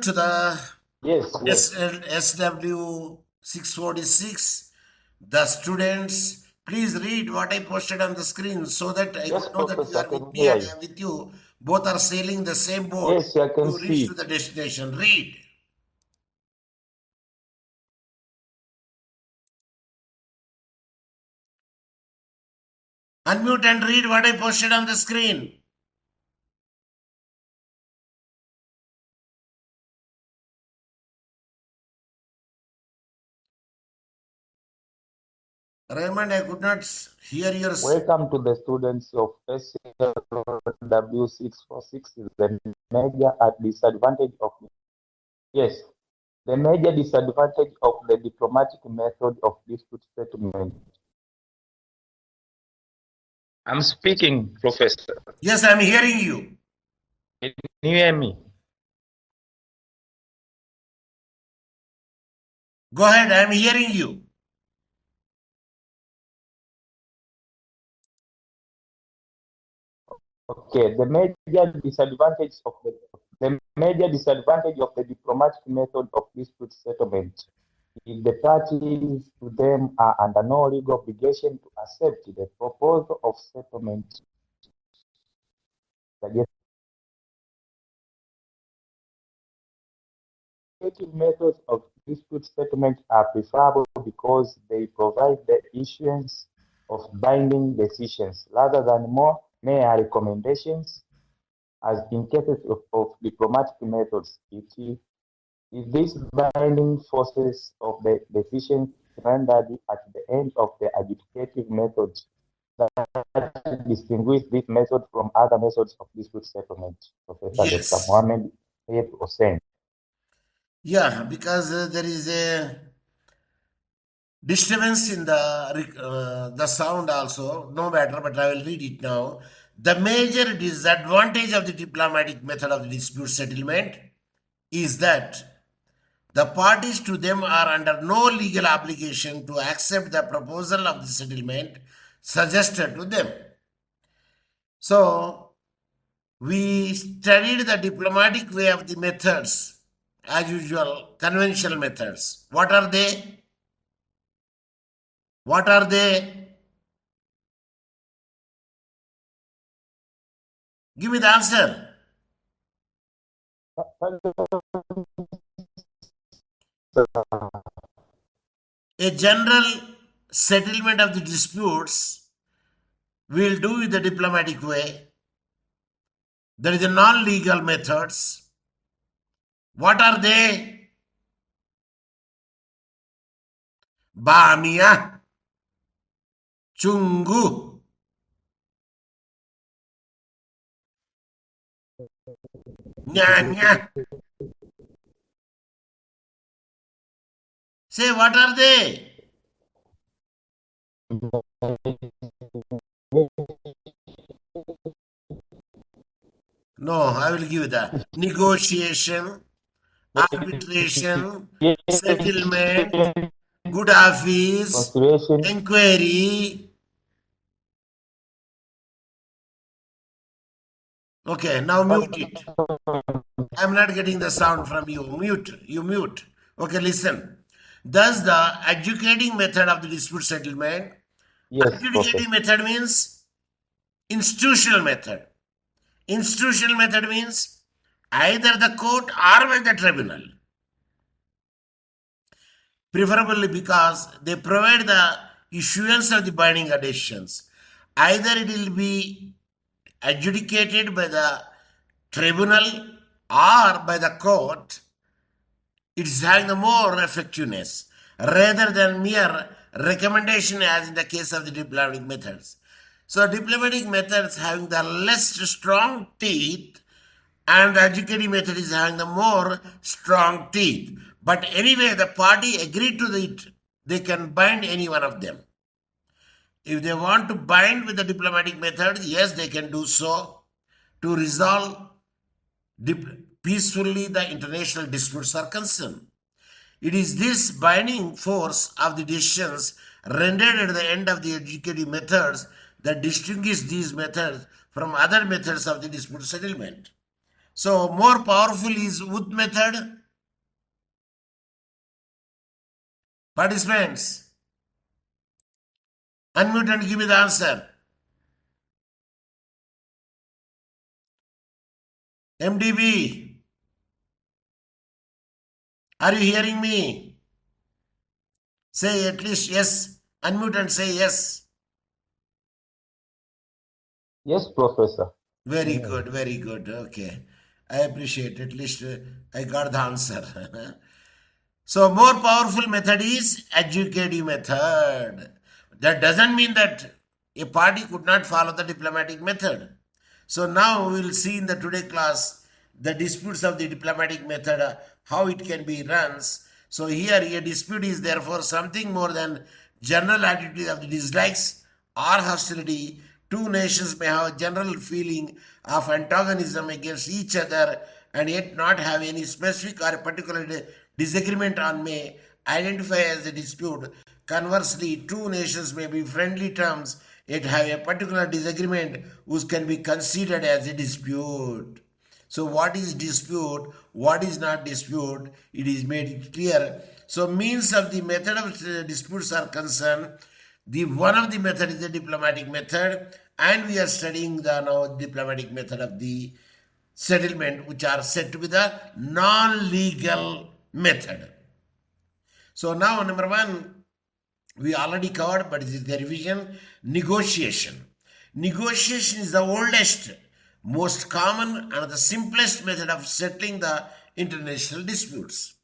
attention to the Yes, yes. SW646. The students, please read what I posted on the screen so that I Yes, could know that you Professor, I are with can me hear and I you. am with you. Both are sailing the same boat Yes, I can to reach see to it. the destination. Read. Unmute and read what I posted on the screen. Raymond, I could not hear your... Welcome to the students of SLW646. The major disadvantage of yes, the major disadvantage of the diplomatic method of dispute settlement. I'm speaking, Professor. Yes, I'm hearing you. Can you hear me? Go ahead, I'm hearing you. Okay, the major disadvantage of the diplomatic method of dispute settlement is the parties to them are under no legal obligation to accept the proposal of settlement. The effective methods of dispute settlement are preferable because they provide the issuance of binding decisions rather than more mere recommendations, as in cases of diplomatic methods. If these binding forces of the decisions rendered at the end of the adjudicative method that distinguish this method from other methods of dispute settlement. Professor Dr. Yes. Mohammed Saheb Hussain. Yeah, because there is a disturbance in the sound also. No matter, but I will read it now. The major disadvantage of the diplomatic method of the dispute settlement is that the parties to them are under no legal obligation to accept the proposal of the settlement suggested to them. So, we studied the diplomatic way of the methods, as usual, conventional methods. What are they? What are they? Give me the answer. A general settlement of the disputes we'll do it the diplomatic way. There is a non-legal methods. What are they? Bamia, Chungu. Nya. Say, what are they? No, I will give you the negotiation, arbitration, settlement, good office, Consideration. inquiry. Okay, now mute it. I'm not getting the sound from you. Mute. You mute. Okay, listen. Thus, the adjudicating method of the dispute settlement. Yes, Professor. Adjudicating method means institutional method. Institutional method means either the court or by the tribunal. Preferably because they provide the issuance of the binding decisions. Either it will be adjudicated by the tribunal or by the court. It is having the more effectiveness rather than mere recommendation as in the case of the diplomatic methods. So diplomatic methods having the less strong teeth and the adjudicating method is having the more strong teeth. But anyway, the party agreed to it. They can bind any one of them. If they want to bind with the diplomatic method, yes, they can do so to resolve peacefully the international disputes are concerned. It is this binding force of the decisions rendered at the end of the adjudicative methods that distinguish these methods from other methods of the dispute settlement. So more powerful is Wood method. Participants, unmute and give me the answer. MDB, are you hearing me? Say at least yes. Unmute and say yes. Yes, Professor. Very good, very good. Okay. I appreciate it. At least I got the answer. So more powerful method is educative method. That doesn't mean that a party could not follow the diplomatic method. So now we will see in the today class the disputes of the diplomatic method, how it can be runs. So here a dispute is therefore something more than general attitude of the dislikes or hostility. Two nations may have a general feeling of antagonism against each other and yet not have any specific or particular disagreement on may identify as a dispute. Conversely, two nations may be friendly terms yet have a particular disagreement which can be considered as a dispute. So what is dispute? What is not dispute? It is made clear. So means of the method of disputes are concerned. The one of the method is the diplomatic method, and we are studying the now diplomatic method of the settlement, which are said to be the non-legal method. So now number one, we already covered, but it is the revision. Negotiation. Negotiation is the oldest, most common and the simplest method of settling the international disputes.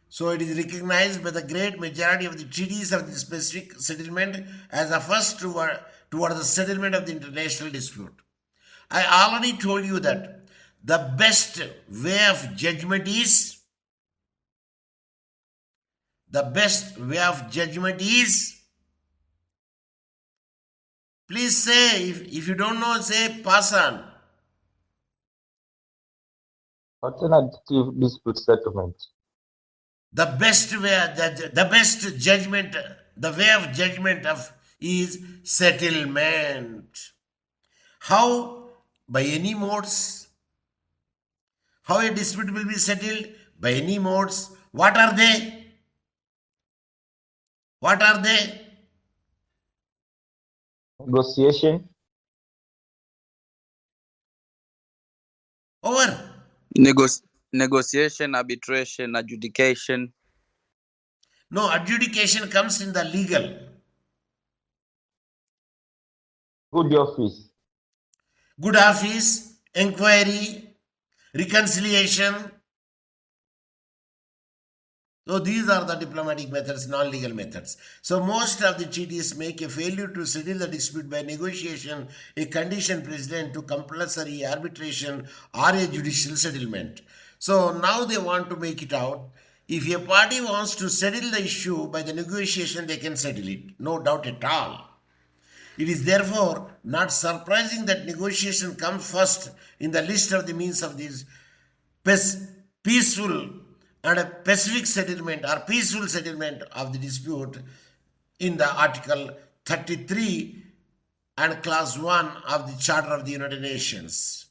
So it is recognized by the great majority of the treaties of the specific settlement as the first toward the settlement of the international dispute. I already told you that the best way of judgment is please say, if you don't know, say pass on. Alternative dispute settlement. The best way, the best judgment, the way of judgment of is settlement. How? By any modes. How a dispute will be settled? By any modes. What are they? What are they? Negotiation. Over. Negotiation, arbitration, adjudication. No, adjudication comes in the legal. Good office. Good office, inquiry, reconciliation. So these are the diplomatic methods, non-legal methods. So most of the treaties make a failure to settle the dispute by negotiation a condition precedent to compulsory arbitration or a judicial settlement. So now they want to make it out. If a party wants to settle the issue by the negotiation, they can settle it. No doubt at all. It is therefore not surprising that negotiation comes first in the list of the means of this peaceful and a pacific settlement or peaceful settlement of the dispute in the Article 33 and Class 1 of the Charter of the United Nations.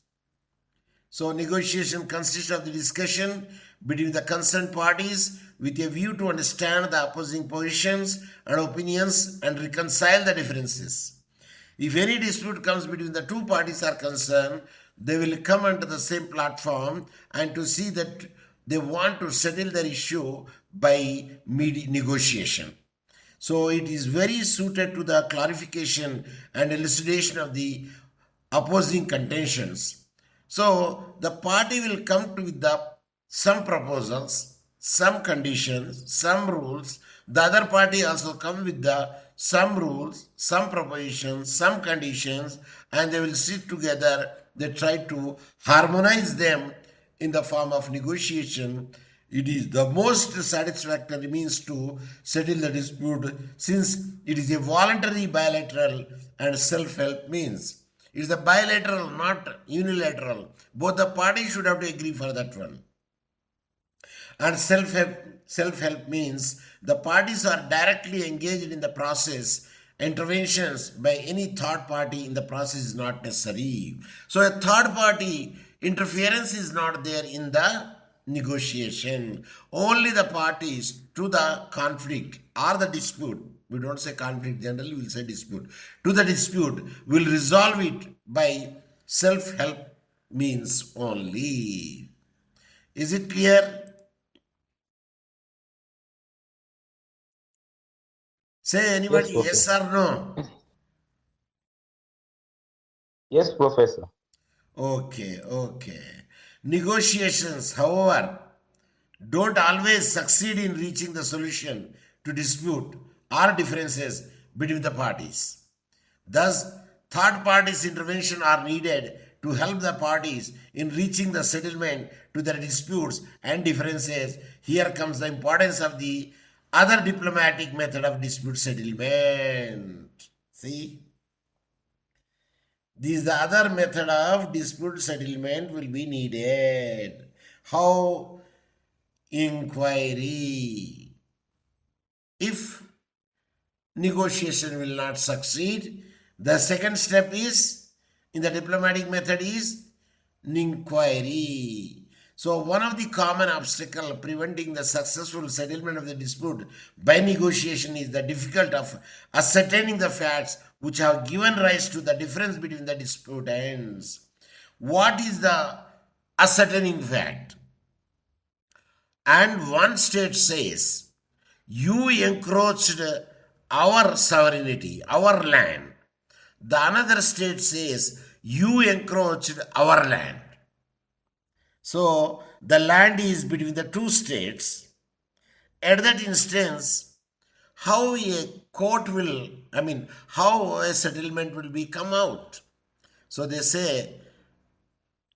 So negotiation consists of the discussion between the concerned parties with a view to understand the opposing positions and opinions and reconcile the differences. If any dispute comes between the two parties are concerned, they will come under the same platform and to see that they want to settle their issue by negotiation. So it is very suited to the clarification and elucidation of the opposing contentions. So the party will come to with some proposals, some conditions, some rules. The other party also come with some rules, some propositions, some conditions, and they will sit together. They try to harmonize them in the form of negotiation. It is the most satisfactory means to settle the dispute since it is a voluntary bilateral and self-help means. It is a bilateral, not unilateral. Both the parties should have to agree for that one. And self-help means the parties are directly engaged in the process. Interventions by any third party in the process is not necessary. So a third party interference is not there in the negotiation. Only the parties to the conflict or the dispute, we don't say conflict generally, we'll say dispute, to the dispute will resolve it by self-help means only. Is it clear? Say anybody, yes or no? Yes, Professor. Okay. Negotiations, however, don't always succeed in reaching the solution to dispute or differences between the parties. Thus, third parties' intervention are needed to help the parties in reaching the settlement to their disputes and differences. Here comes the importance of the other diplomatic method of dispute settlement. See? This is the other method of dispute settlement will be needed. How? Inquiry. If negotiation will not succeed, the second step is, in the diplomatic method, is inquiry. So one of the common obstacles preventing the successful settlement of the dispute by negotiation is the difficulty of ascertaining the facts which have given rise to the difference between the disputants. What is the ascertaining fact? And one state says, you encroached our sovereignty, our land. The another state says, you encroached our land. So the land is between the two states. At that instance, how a court will, how a settlement will be come out. So they say,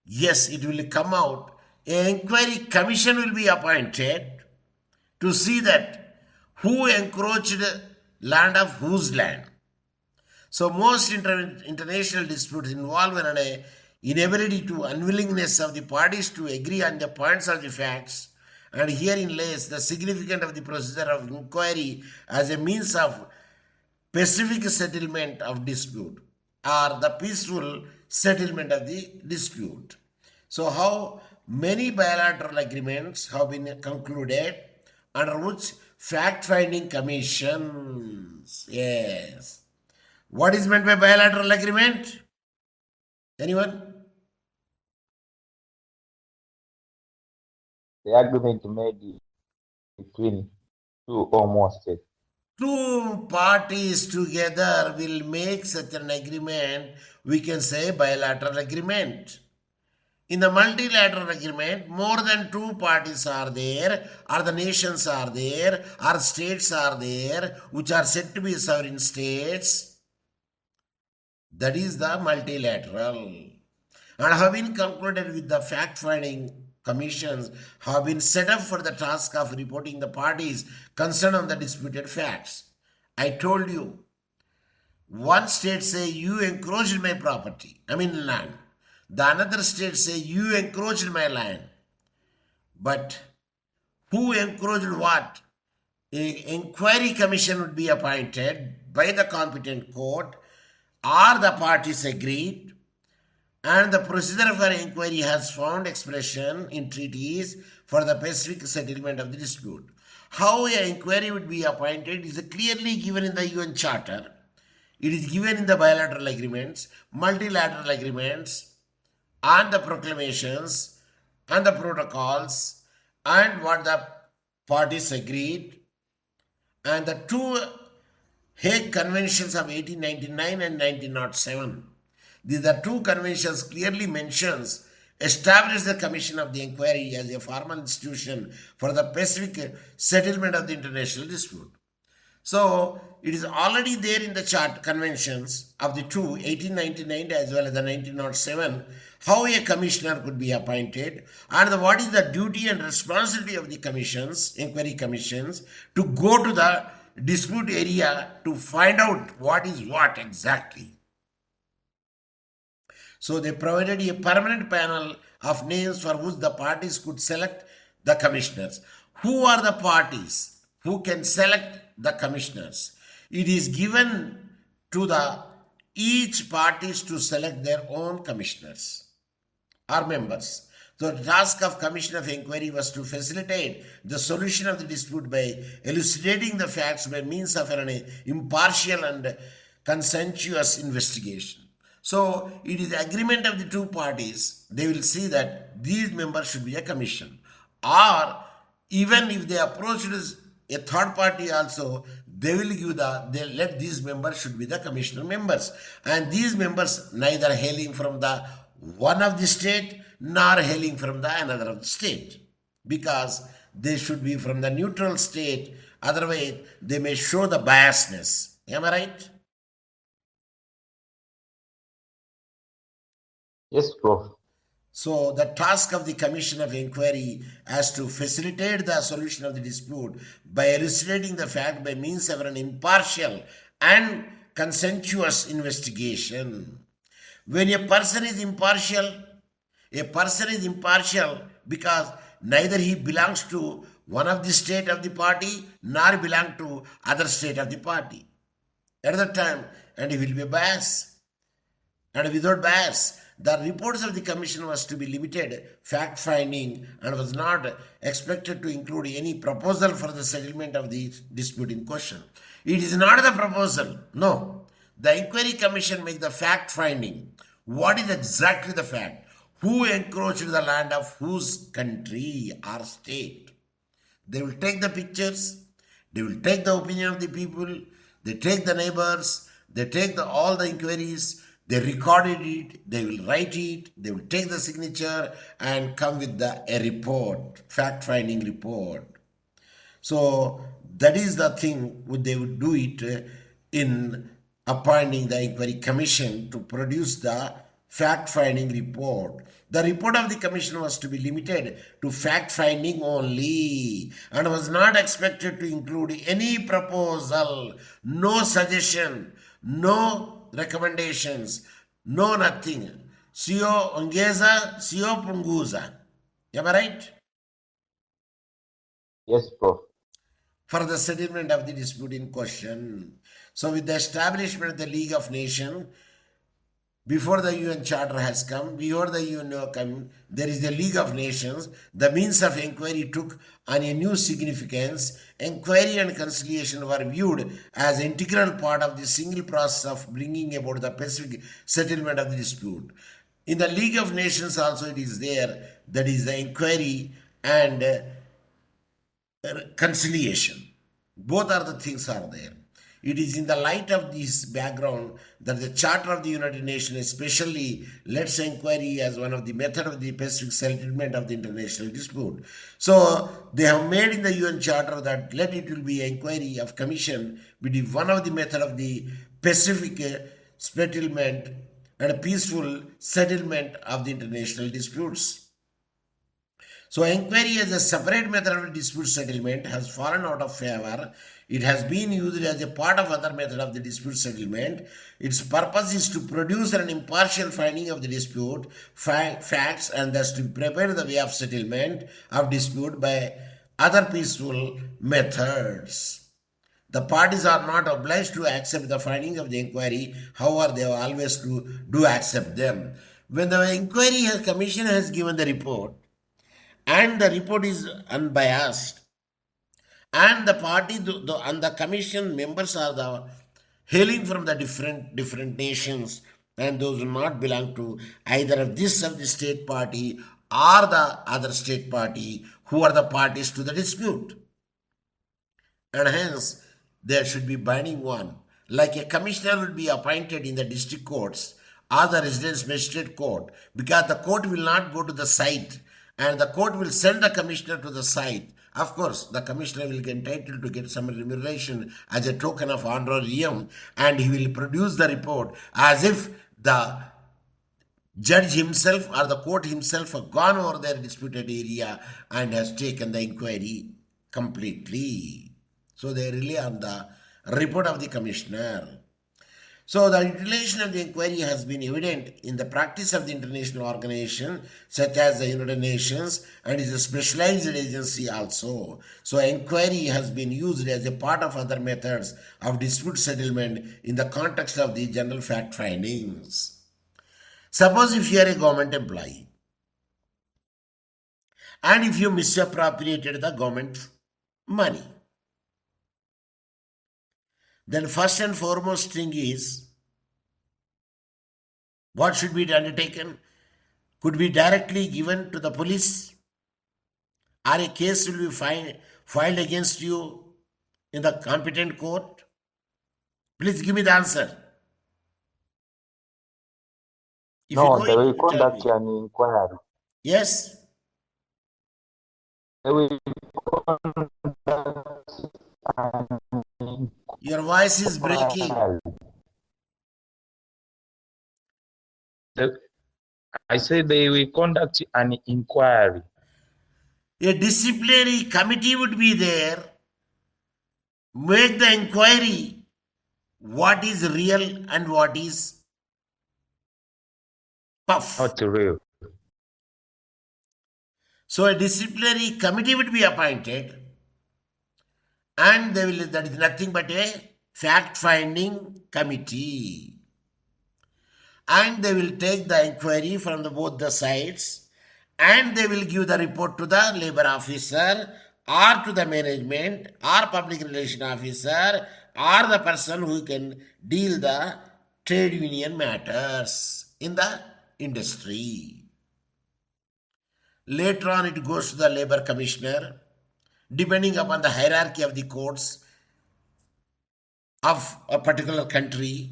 yes, it will come out. An inquiry commission will be appointed to see that who encroached land of whose land. So most international disputes involve an inability to unwillingness of the parties to agree on the points of the facts, and herein lays the significance of the procedure of inquiry as a means of pacific settlement of dispute or the peaceful settlement of the dispute. So how many bilateral agreements have been concluded under which fact-finding commissions. Yes. What is meant by bilateral agreement? Anyone? The agreement made between two or more states. Two parties together will make such an agreement. We can say bilateral agreement. In the multilateral agreement, more than two parties are there, or the nations are there, or states are there, which are said to be sovereign states. That is the multilateral. And have been concluded with the fact-finding commissions have been set up for the task of reporting the parties concerned on the disputed facts. I told you, one state say you encroached my property, land. The another state say you encroached my land. But who encroached what? An inquiry commission would be appointed by the competent court, or the parties agreed, and the procedure for inquiry has found expression in treaties for the pacific settlement of the dispute. How an inquiry would be appointed is clearly given in the UN Charter. It is given in the bilateral agreements, multilateral agreements, and the proclamations, and the protocols, and what the parties agreed, and the two Hague Conventions of 1899 and 1907. These are two conventions clearly mentions establish the Commission of the Inquiry as a formal institution for the pacific settlement of the international dispute. So it is already there in the chart conventions of the two, 1899 as well as the 1907, how a commissioner could be appointed and what is the duty and responsibility of the commissions, inquiry commissions, to go to the dispute area to find out what is what exactly. So they provided a permanent panel of names for which the parties could select the commissioners. Who are the parties who can select the commissioners? It is given to the each parties to select their own commissioners. or members. So the task of Commission of Inquiry was to facilitate the solution of the dispute by elucidating the facts by means of an impartial and conscientious investigation. So it is the agreement of the two parties. They will see that these members should be a commission. Or even if they approached a third party also, they will give they let these members should be the commissioner members. And these members neither hailing from the one of the state nor hailing from the another of the state, because they should be from the neutral state, otherwise they may show the biasness. Am I right? Yes, Prof. So the task of the Commission of Inquiry is to facilitate the solution of the dispute by elucidating the fact by means of an impartial and conscientious investigation. When a person is impartial because neither he belongs to one of the state of the party nor belong to other state of the party at that time, and he will be biased. And without bias, the reports of the commission was to be limited fact-finding and was not expected to include any proposal for the settlement of the dispute in question. It is not the proposal, no. The inquiry commission makes the fact-finding. What is exactly the fact? Who encroached the land of whose country or state? They will take the pictures, they will take the opinion of the people, they take the neighbors, they take all the inquiries, they recorded it, they will write it, they will take the signature and come with a report, fact-finding report. So that is the thing they would do it in appointing the inquiry commission to produce the fact-finding report. The report of the commission was to be limited to fact-finding only and was not expected to include any proposal, no suggestion, no recommendations, no nothing. Sio ongeza, sio punguza. Am I right? Yes, Prof. For the settlement of the dispute in question. So with the establishment of the League of Nations, before the UN Charter has come, before the UN come, there is the League of Nations. The means of inquiry took on a new significance. Inquiry and conciliation were viewed as an integral part of the single process of bringing about the pacific settlement of the dispute. In the League of Nations also it is there, that is the inquiry and conciliation. Both are the things are there. It is in the light of this background that the Charter of the United Nations especially lets inquiry as one of the methods of the pacific settlement of the international dispute. So they have made in the UN Charter that let it will be inquiry of commission be one of the method of the pacific settlement and peaceful settlement of the international disputes. So inquiry as a separate method of dispute settlement has fallen out of favor. It has been used as a part of other method of the dispute settlement. Its purpose is to produce an impartial finding of the dispute, facts, and thus to prepare the way of settlement of dispute by other peaceful methods. The parties are not obliged to accept the findings of the inquiry, however, they are always do accept them. When the inquiry commission has given the report, and the report is unbiased, and the party and the commission members are the hailing from the different nations, and those do not belong to either of this of the state party or the other state party who are the parties to the dispute, and hence there should be binding one. Like a commissioner will be appointed in the district courts or the residence magistrate court, because the court will not go to the site and the court will send the commissioner to the site. Of course, the commissioner will get entitled to get some remuneration as a token of honorarium, and he will produce the report as if the judge himself or the court himself have gone over their disputed area and has taken the inquiry completely. So they rely on the report of the commissioner. So the utilization of the inquiry has been evident in the practice of the international organization such as the United Nations, and is a specialized agency also. So inquiry has been used as a part of other methods of dispute settlement in the context of the general fact findings. Suppose if you are a government employee and if you misappropriated the government money. Then first and foremost thing is, what should be undertaken? Could be directly given to the police, or a case will be filed against you in the competent court? Please give me the answer. If you No, know they it, will you tell conduct me. an inquiry. Yes? They will conduct an Your voice is breaking. inquiry. I said they will conduct an inquiry. A disciplinary committee would be there, make the inquiry what is real and what is puff. Not real. So a disciplinary committee would be appointed, and that is nothing but a fact-finding committee. And they will take the inquiry from both the sides, and they will give the report to the labor officer or to the management or public relation officer or the person who can deal the trade union matters in the industry. Later on it goes to the labor commissioner, depending upon the hierarchy of the courts of a particular country.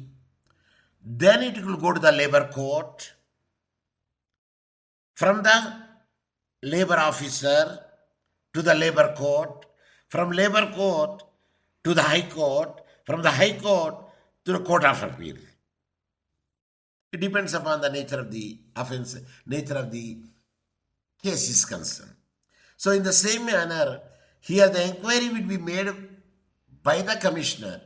Then it will go to the labor court. From the labor officer to the labor court, from labor court to the high court, from the high court to the court of appeal. It depends upon the nature of the offense, nature of the case is concerned. So in the same manner, here the inquiry will be made by the commissioner,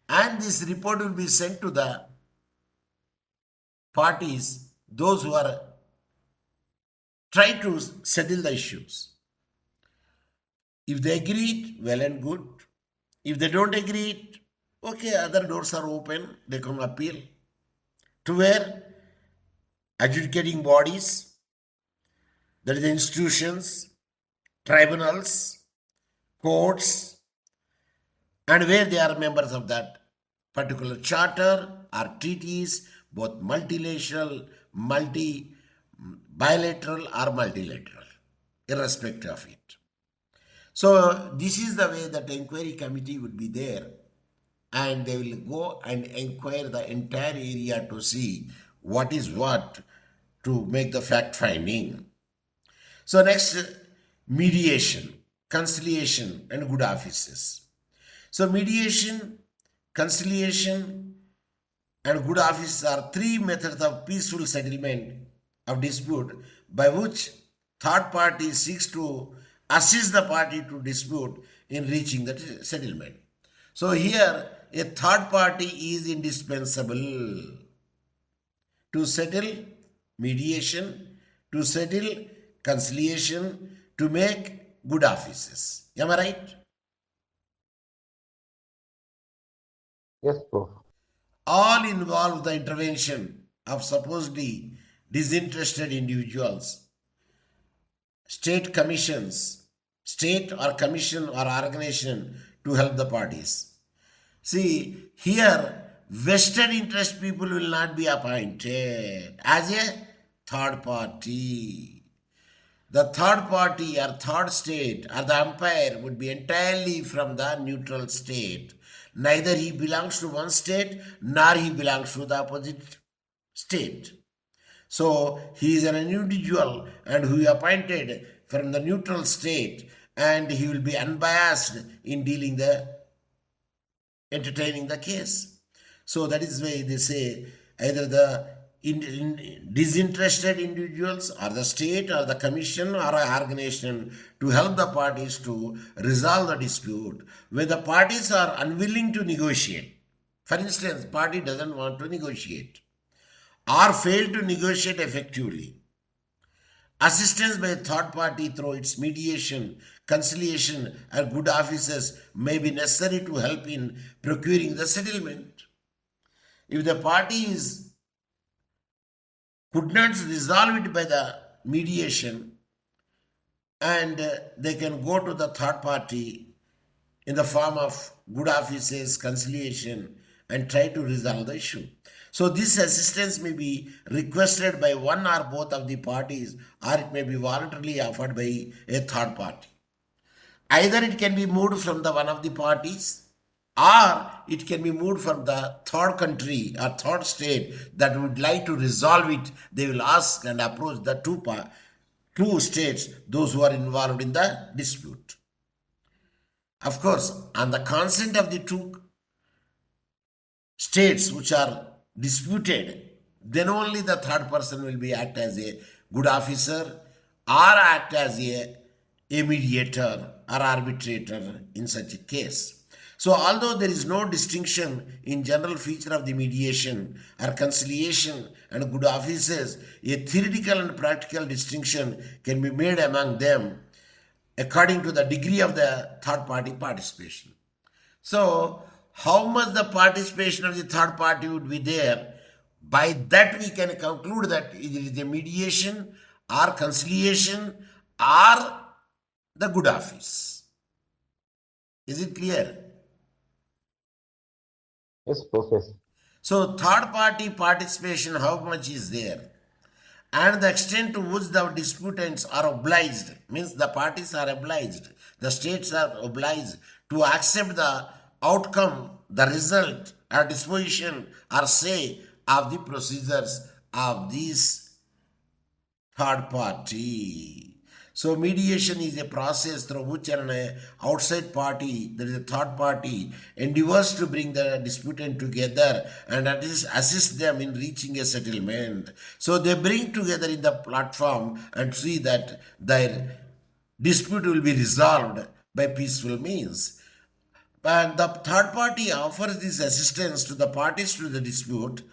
and this report will be sent to the parties, those who are trying to settle the issues. If they agree, well and good. If they don't agree, okay, other doors are open, they can appeal to where adjudicating bodies, that is institutions, tribunals, courts, and where they are members of that particular charter or treaties, both multilateral, bilateral or multilateral, irrespective of it. So this is the way that the inquiry committee would be there, and they will go and inquire the entire area to see what is what, to make the fact finding. So next, mediation, conciliation and good offices. So mediation, conciliation and good offices are three methods of peaceful settlement of dispute by which third party seeks to assist the party to dispute in reaching the settlement. So here a third party is indispensable to settle mediation, to settle conciliation, to make good offices. Am I right? Yes, Prof. All involve the intervention of supposedly disinterested individuals, state commissions, state or commission or organization to help the parties. See, here vested interest people will not be appointed as a third party. The third party or third state or the umpire would be entirely from the neutral state. Neither he belongs to one state nor he belongs to the opposite state. So he is an individual and who is appointed from the neutral state, and he will be unbiased in entertaining the case. So that is why they say either the disinterested individuals or the state or the commission or an organization to help the parties to resolve the dispute. When the parties are unwilling to negotiate, for instance, party doesn't want to negotiate or fail to negotiate effectively, assistance by a third party through its mediation, conciliation, or good offices may be necessary to help in procuring the settlement. If the parties could not resolve it by the mediation, and they can go to the third party in the form of good offices, conciliation, and try to resolve the issue. So this assistance may be requested by one or both of the parties, or it may be voluntarily offered by a third party. Either it can be moved from the one of the parties, or it can be moved from the third country or third state that would like to resolve it. They will ask and approach the two states, those who are involved in the dispute. Of course, on the consent of the two states which are disputed, then only the third person will be act as a good officer or act as a mediator or arbitrator in such a case. So although there is no distinction in general feature of the mediation or conciliation and good offices, a theoretical and practical distinction can be made among them according to the degree of the third party participation. So how much the participation of the third party would be there, by that we can conclude that it is a mediation or conciliation or the good office. Is it clear? Yes, Professor. So third party participation, how much is there? And the extent to which the disputants are obliged, means the parties are obliged, the states are obliged to accept the outcome, the result, or disposition, or say of the procedures of this third party. So mediation is a process through which an outside party, that is a third party, endeavors to bring the disputant together and assist them in reaching a settlement. So they bring together in the platform and see that their dispute will be resolved by peaceful means. And the third party offers this assistance to the parties to the dispute.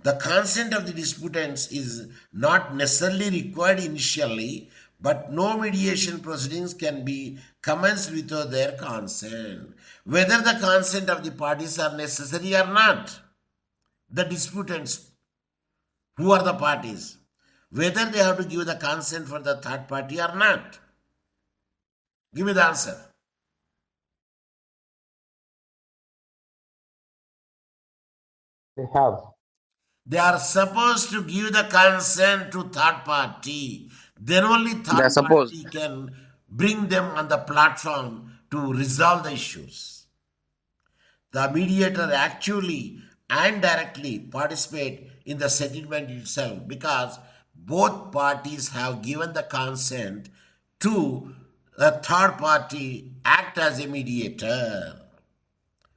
The consent of the disputants is not necessarily required initially, but no mediation proceedings can be commenced without their consent. Whether the consent of the parties are necessary or not, the disputants, who are the parties, whether they have to give the consent for the third party or not. Give me the answer. They have. They are supposed to give the consent to third party. Then only They are third supposed. party can bring them on the platform to resolve the issues. The mediator actually and directly participate in the settlement itself because both parties have given the consent to the third party act as a mediator.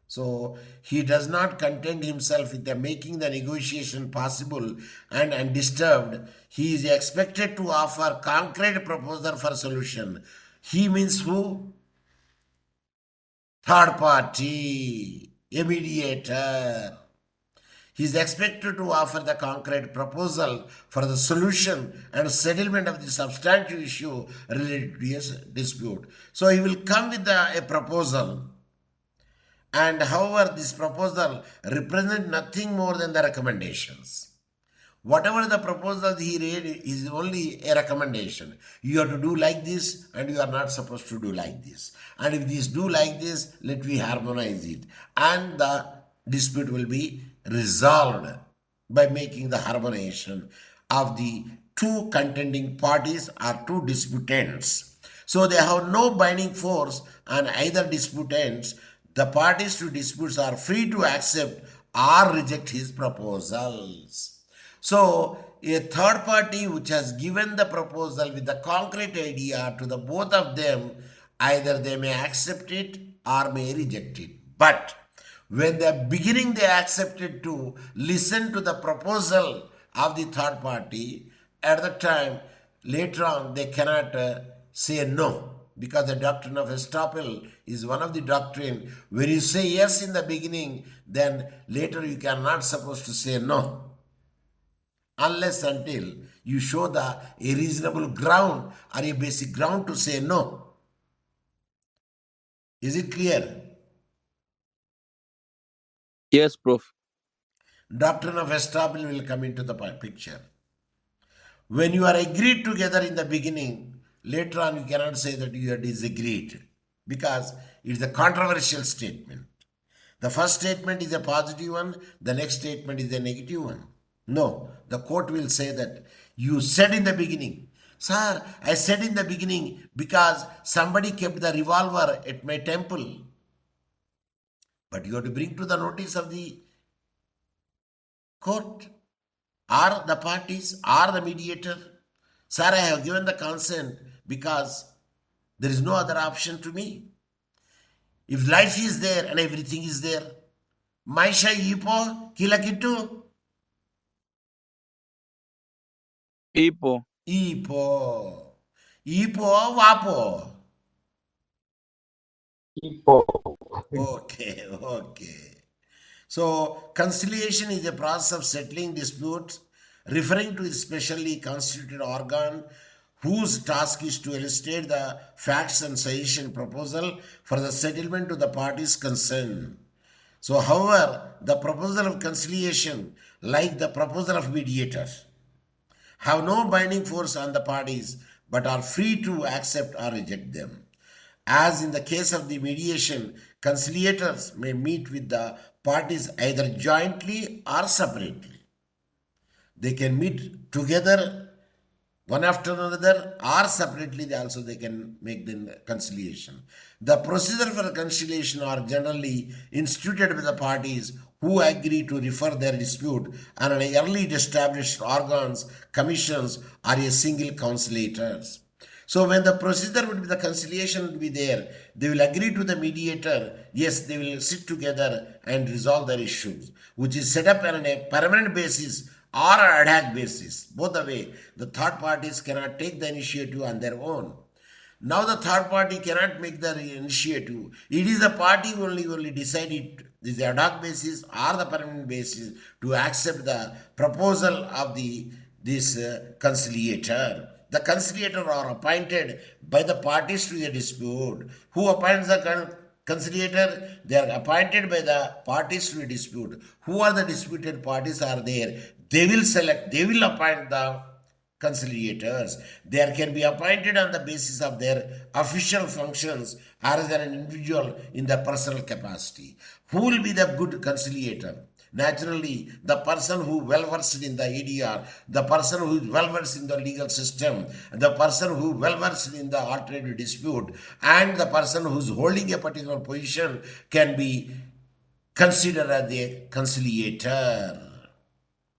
So he does not content himself with making the negotiation possible and undisturbed. He is expected to offer concrete proposal for solution. He means who? Third party, a mediator. He is expected to offer the concrete proposal for the solution and settlement of the substantive issue related to a dispute. So he will come with a proposal. And however, this proposal represents nothing more than the recommendations. Whatever the proposal he read is only a recommendation. You have to do like this and you are not supposed to do like this. And if this do like this, let me harmonize it. And the dispute will be resolved by making the harmonization of the two contending parties or two disputants. So they have no binding force on either disputants. The parties to disputes are free to accept or reject his proposals. So a third party which has given the proposal with the concrete idea to the both of them, either they may accept it or may reject it. But when the beginning they accepted to listen to the proposal of the third party, at the time later on they cannot say no. Because the doctrine of estoppel is one of the doctrine where you say yes in the beginning, then later you cannot supposed to say no. Unless until you show a reasonable ground or a basic ground to say no. Is it clear? Yes, Prof. Doctrine of estoppel will come into the picture. When you are agreed together in the beginning Later on, you cannot say that you are disagreed because it is a controversial statement. The first statement is a positive one, the next statement is a negative one. No, the court will say that you said in the beginning, sir, I said in the beginning because somebody kept the revolver at my temple. But you have to bring to the notice of the court or the parties or the mediator. Sir, I have given the consent because there is no other option to me. If life is there and everything is there, maisha ipo kila kitu Ipo. ipo. Ipo wapo. People. Okay. So, conciliation is a process of settling disputes, referring to a specially constituted organ whose task is to elucidate the facts and suggestion proposal for the settlement to the parties concerned. So, however, the proposal of conciliation, like the proposal of mediator, have no binding force on the parties but are free to accept or reject them. As in the case of the mediation, conciliators may meet with the parties either jointly or separately. They can meet together one after another or separately they can make the conciliation. The procedure for conciliation are generally instituted by the parties who agree to refer their dispute on an early established organs, commissions or a single conciliators. So when the procedure would be the conciliation would be there, they will agree to the mediator. Yes, they will sit together and resolve their issues, which is set up on a permanent basis or an ad hoc basis. Both the way, the third parties cannot take the initiative on their own. Now the third party cannot make the initiative. It is the party only decided this ad hoc basis or the permanent basis to accept the proposal of this conciliator. The conciliator are appointed by the parties to the dispute. Who appoints the conciliator? They are appointed by the parties to the dispute. Who are the disputed parties are there? They will appoint the conciliators. They can be appointed on the basis of their official functions or as an individual in their personal capacity. Who will be the good conciliator? Naturally, the person who well-versed in the EDR, the person who is well-versed in the legal system, the person who well-versed in the alternative dispute, and the person who is holding a particular position can be considered as a conciliator.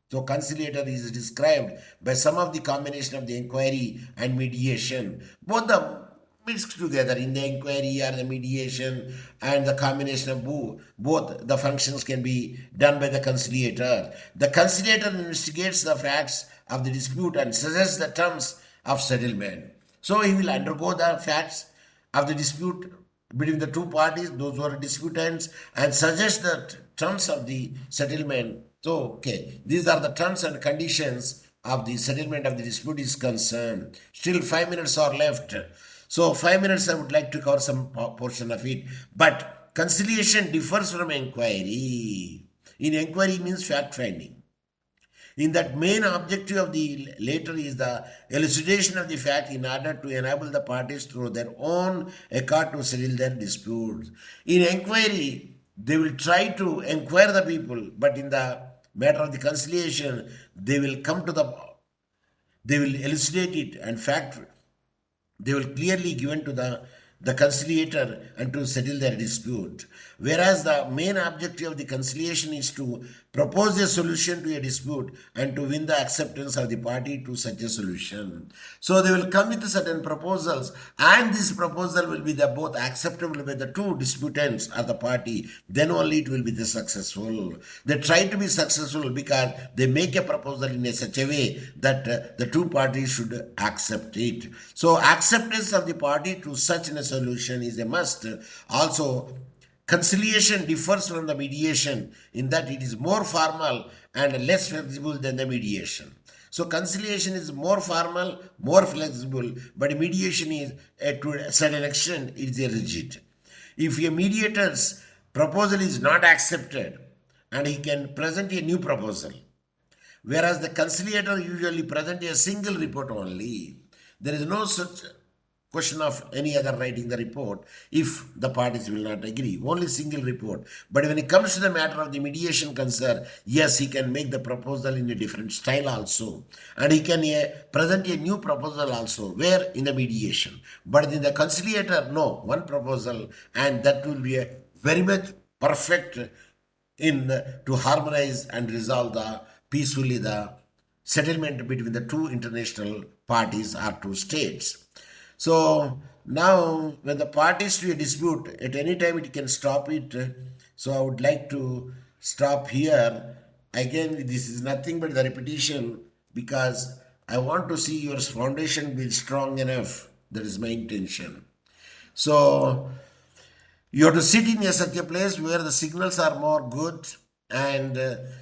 So conciliator is described by some of the combination of the inquiry and mediation. Both the mixed together in the inquiry or the mediation and the combination of both the functions can be done by the conciliator. The conciliator investigates the facts of the dispute and suggests the terms of settlement. So he will undergo the facts of the dispute between the two parties, those who are disputants, and suggest the terms of the settlement. So, these are the terms and conditions of the settlement of the dispute is concerned. Still 5 minutes are left. So 5 minutes I would like to cover some portion of it. But conciliation differs from inquiry. In inquiry means fact finding. In that main objective of the latter is the elucidation of the fact in order to enable the parties through their own accord to settle their disputes. In inquiry, they will try to inquire the people, but in the matter of the conciliation, they will elucidate it and fact they will clearly given to the conciliator and to settle their dispute. Whereas the main objective of the conciliation is to propose a solution to a dispute and to win the acceptance of the party to such a solution. So they will come with certain proposals, and this proposal will be both acceptable by the two disputants or the party. Then only it will be successful. They try to be successful because they make a proposal in such a way that the two parties should accept it. So acceptance of the party to such a solution is a must. Also, conciliation differs from the mediation in that it is more formal and less flexible than the mediation. So conciliation is more formal, more flexible, but mediation is to a certain extent is rigid. If a mediator's proposal is not accepted, and he can present a new proposal, whereas the conciliator usually present a single report only. There is no such question of any other writing the report if the parties will not agree. Only single report. But when it comes to the matter of the mediation concern, yes, he can make the proposal in a different style also. And he can present a new proposal also, where in the mediation. But in the conciliator, no, one proposal, and that will be a very much perfect in to harmonize and resolve the peacefully the settlement between the two international parties or two states. So now when the parties to a dispute, at any time it can stop it. So I would like to stop here. Again, this is nothing but the repetition because I want to see your foundation be strong enough. That is my intention. So you have to sit in such a place where the signals are more good, and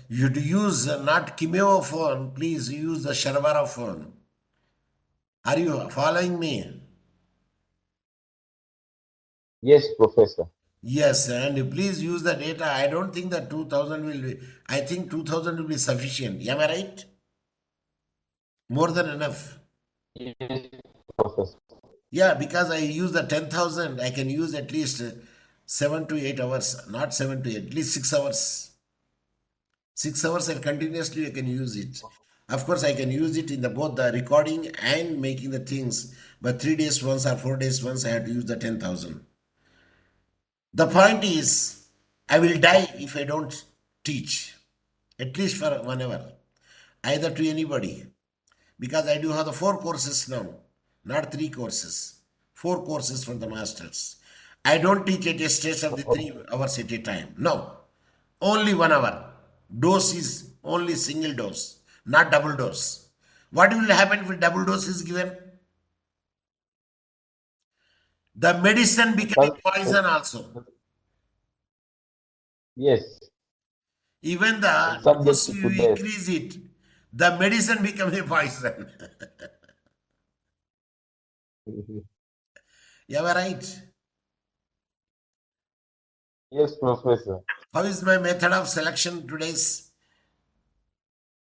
you have to use not Kimeo phone, please use the Sharvara phone. Are you following me? Yes, Professor. Yes, and please use the data. I don't think that 2000 will be, I think 2000 will be sufficient. Am I right? More than enough. Yes, Professor. Yeah, because I use the 10,000, I can use at least 7 to 8 hours, not 7 to 8, at least 6 hours. 6 hours and continuously I can use it. Of course, I can use it in the both the recording and making the things, but 3 days once or 4 days once I have to use the 10,000. The point is, I will die if I don't teach, at least for 1 hour, either to anybody, because I do have the 4 courses now, not 3 courses, 4 courses from the masters. I don't teach at a stage of the 3 hours at a time. No, only 1 hour. Dose is only single dose, not double dose. What will happen if double dose is given? The medicine becomes poison also. Yes. Even the Subject dose to you death. increase it, the medicine becomes a poison. You are right. Yes, Professor. How is my method of selection today's?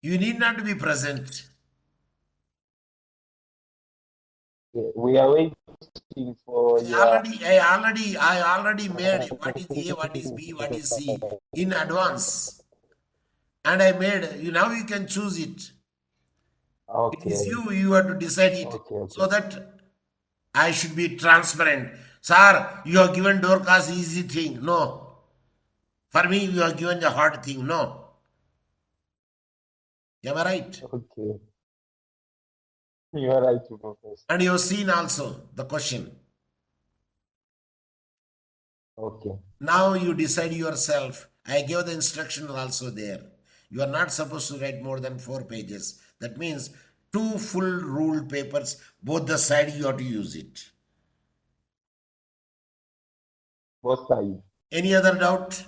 You need not to be present. We are waiting for I already made what is A, what is B, what is C in advance. And I made, now you can choose it. Okay. It is you have to decide it. Okay. So that I should be transparent. Sir, you have given Dorcas easy thing. No. For me, you have given the hard thing. No. Am I right? Okay. You are right, Professor. And you have seen also the question. Okay. Now you decide yourself. I gave the instruction also there. You are not supposed to write more than 4 pages. That means 2 full ruled papers, both the side you have to use it. Both sides. Any other doubt?